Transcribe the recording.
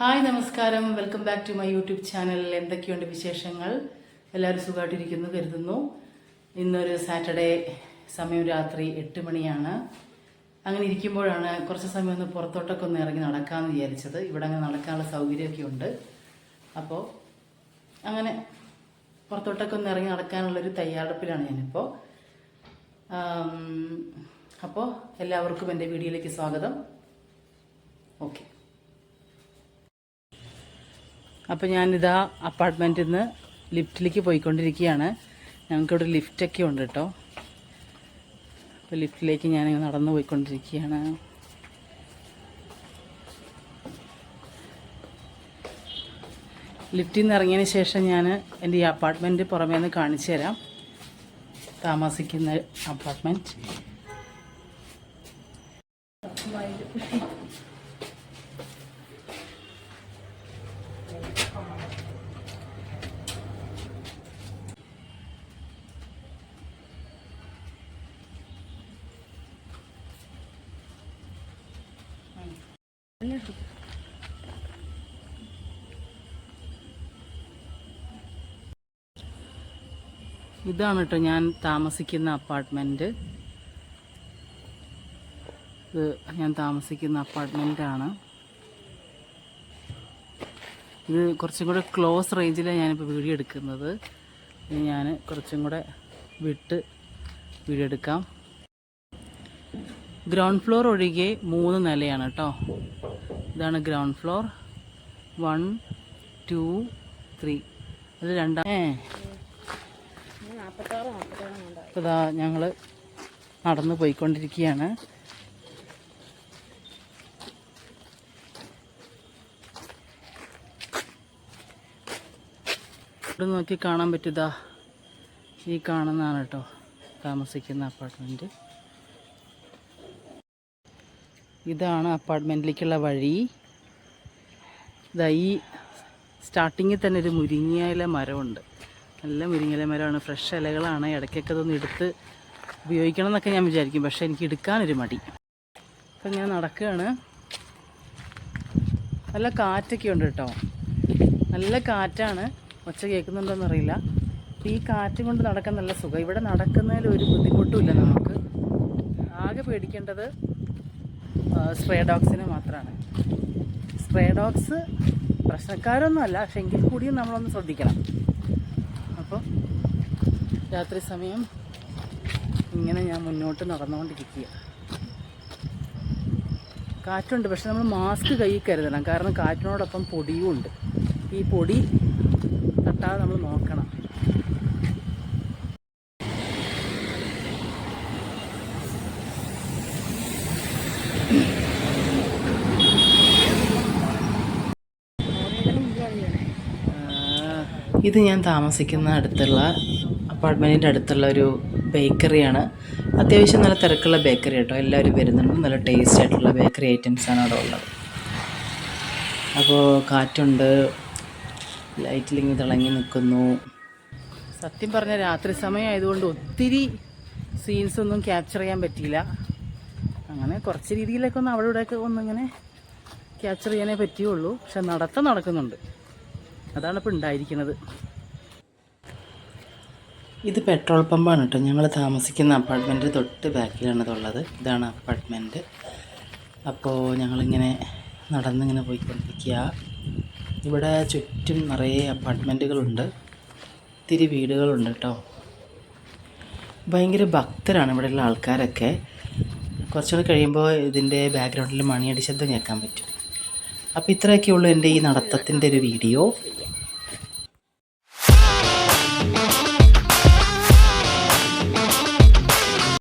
Hi നമസ്കാരം, welcome back to my YouTube channel. എന്തൊക്കെയുണ്ട് വിശേഷങ്ങൾ? എല്ലാവരും സുഖമായിട്ടിരിക്കുന്നു കരുതുന്നു. ഇന്നൊരു സാറ്റർഡേ, സമയം രാത്രി 8 മണിയാണ്. അങ്ങനെ ഇരിക്കുമ്പോഴാണ് കുറച്ച് സമയം ഒന്ന് പുറത്തോട്ടൊക്കെ ഒന്ന് ഇറങ്ങി നടക്കാമെന്ന് വിചാരിച്ചത്. ഇവിടെ അങ്ങനെ നടക്കാനുള്ള സൗകര്യമൊക്കെ ഉണ്ട്. അപ്പോൾ അങ്ങനെ പുറത്തോട്ടൊക്കെ ഒന്ന് ഇറങ്ങി നടക്കാനുള്ളൊരു തയ്യാറെടുപ്പിലാണ് ഞാനിപ്പോൾ. അപ്പോൾ എല്ലാവർക്കും എൻ്റെ വീഡിയോയിലേക്ക് സ്വാഗതം. ഓക്കെ. അപ്പോൾ ഞാനിതാ അപ്പാർട്ട്മെൻറ്റിൽ നിന്ന് ലിഫ്റ്റിലേക്ക് പോയിക്കൊണ്ടിരിക്കുകയാണ്. ഞങ്ങൾക്കിവിടെ ലിഫ്റ്റൊക്കെ ഉണ്ട് കേട്ടോ. അപ്പോൾ ലിഫ്റ്റിലേക്ക് ഞാനിങ്ങനെ നടന്നു പോയിക്കൊണ്ടിരിക്കുകയാണ്. ലിഫ്റ്റിൽ നിന്ന് ഇറങ്ങിയതിന് ശേഷം ഞാൻ എൻ്റെ ഈ അപ്പാർട്ട്മെൻറ്റ് പുറമേ നിന്ന് കാണിച്ചു തരാം. താമസിക്കുന്ന അപ്പാർട്ട്മെൻറ്റ് ഇതാണ് കേട്ടോ ഞാൻ താമസിക്കുന്ന അപ്പാർട്ട്മെൻറ്റ്. ഇത് ഞാൻ താമസിക്കുന്ന അപ്പാർട്ട്മെൻറ്റാണ്. ഇത് കുറച്ചും കൂടെ ക്ലോസ് റേഞ്ചിലാണ് ഞാനിപ്പോൾ വീഡിയോ എടുക്കുന്നത്. ഇനി ഞാൻ കുറച്ചും കൂടെ വിട്ട് വീഡിയോ എടുക്കാം. ഗ്രൗണ്ട് ഫ്ലോർ ഒഴികെ 3 നിലയാണ് കേട്ടോ. ഇതാണ് ഗ്രൗണ്ട് ഫ്ലോർ. 1, 2, 3. അത് ഇപ്പോൾ ഇതാ ഞങ്ങൾ നടന്നു പോയിക്കൊണ്ടിരിക്കുകയാണ്. ഇവിടെ നോക്കി കാണാൻ പറ്റുതാ, ഈ കാണുന്നതാണ് കേട്ടോ താമസിക്കുന്ന അപ്പാർട്ട്മെൻറ്റ്. ഇതാണ് അപ്പാർട്ട്മെൻറ്റിലേക്കുള്ള വഴി. ഇതാ ഈ സ്റ്റാർട്ടിങ്ങിൽ തന്നെ ഒരു മുരിങ്ങയില മരമുണ്ട്. നല്ല മുരിങ്ങയില മരമാണ്, ഫ്രഷ് ഇലകളാണ്. ഇടയ്ക്കൊക്കെ അതൊന്ന് എടുത്ത് ഉപയോഗിക്കണം എന്നൊക്കെ ഞാൻ വിചാരിക്കും, പക്ഷേ എനിക്ക് എടുക്കാനൊരു മടി. അപ്പം ഞാൻ നടക്കുകയാണ്. നല്ല കാറ്റൊക്കെ ഉണ്ട് കേട്ടോ, നല്ല കാറ്റാണ്. ഒച്ച കേൾക്കുന്നുണ്ടോയെന്ന് അറിയില്ല. അപ്പോൾ ഈ കാറ്റ് കൊണ്ട് നടക്കാൻ നല്ല സുഖം. ഇവിടെ നടക്കുന്നതിൽ ഒരു ബുദ്ധിമുട്ടുമില്ല നമുക്ക്. ആകെ പേടിക്കേണ്ടത് സ്ട്രേ ഡോഗ്സിനെ മാത്രമാണ്. സ്ട്രേ ഡോഗ്സ് പ്രശ്നക്കാരൊന്നുമല്ല, പക്ഷെ എങ്കിൽ കൂടിയും നമ്മളൊന്ന് ശ്രദ്ധിക്കണം. അപ്പോൾ രാത്രി സമയം ഇങ്ങനെ ഞാൻ മുന്നോട്ട് നടന്നുകൊണ്ടിരിക്കുക. കാറ്റുണ്ട്, പക്ഷെ നമ്മൾ മാസ്ക് കയ്യിൽ കരുതണം, കാരണം കാറ്റിനോടൊപ്പം പൊടിയും ഉണ്ട്. ഈ പൊടി തട്ടാതെ നമ്മൾ നോക്കണം. ഇത് ഞാൻ താമസിക്കുന്ന അടുത്തുള്ള അപ്പാർട്ട്മെൻറ്റിൻ്റെ അടുത്തുള്ള ഒരു ബേക്കറിയാണ്. അത്യാവശ്യം നല്ല തിരക്കുള്ള ബേക്കറി കേട്ടോ. എല്ലാവരും വരുന്നുണ്ട്. നല്ല ടേസ്റ്റ് ആയിട്ടുള്ള ബേക്കറി ഐറ്റംസാണ് അവിടെ ഉള്ളത്. അപ്പോൾ കാറ്റുണ്ട്, ലൈറ്റിലിങ്ങ് തിളങ്ങി നിൽക്കുന്നു. സത്യം പറഞ്ഞ രാത്രി സമയം ആയതുകൊണ്ട് ഒത്തിരി സീൻസൊന്നും ക്യാപ്ചർ ചെയ്യാൻ പറ്റിയില്ല. അങ്ങനെ കുറച്ച് രീതിയിലൊക്കെ ഒന്ന് അവിടെ ഇവിടെയൊക്കെ ഒന്നിങ്ങനെ ക്യാപ്ചർ ചെയ്യാനേ പറ്റുകയുള്ളൂ. പക്ഷെ നടക്കുന്നുണ്ട്. അതാണ് ഇപ്പോൾ ഉണ്ടായിരിക്കുന്നത്. ഇത് പെട്രോൾ പമ്പാണ് കേട്ടോ. ഞങ്ങൾ താമസിക്കുന്ന അപ്പാർട്ട്മെൻറ്റ് തൊട്ട് ബാക്കിലാണ് ഇതുള്ളത്. ഇതാണ് അപ്പാർട്ട്മെൻറ്റ്. അപ്പോൾ ഞങ്ങളിങ്ങനെ നടന്നിങ്ങനെ പോയിക്കൊണ്ടിരിക്കുക. ഇവിടെ ചുറ്റും നിറയെ അപ്പാർട്ട്മെൻറ്റുകളുണ്ട്, ഒത്തിരി വീടുകളുണ്ട് കേട്ടോ. ഭയങ്കര ഭക്തരാണ് ഇവിടെയുള്ള ആൾക്കാരൊക്കെ. കുറച്ചുകൂടി കഴിയുമ്പോൾ ഇതിൻ്റെ ബാക്ക്ഗ്രൗണ്ടിൽ മണിയടി ശബ്ദം കേൾക്കാൻ പറ്റും. അപ്പോൾ ഇത്രയൊക്കെ ഉള്ളൂ എൻ്റെ ഈ നടത്തത്തിൻ്റെ ഒരു വീഡിയോ.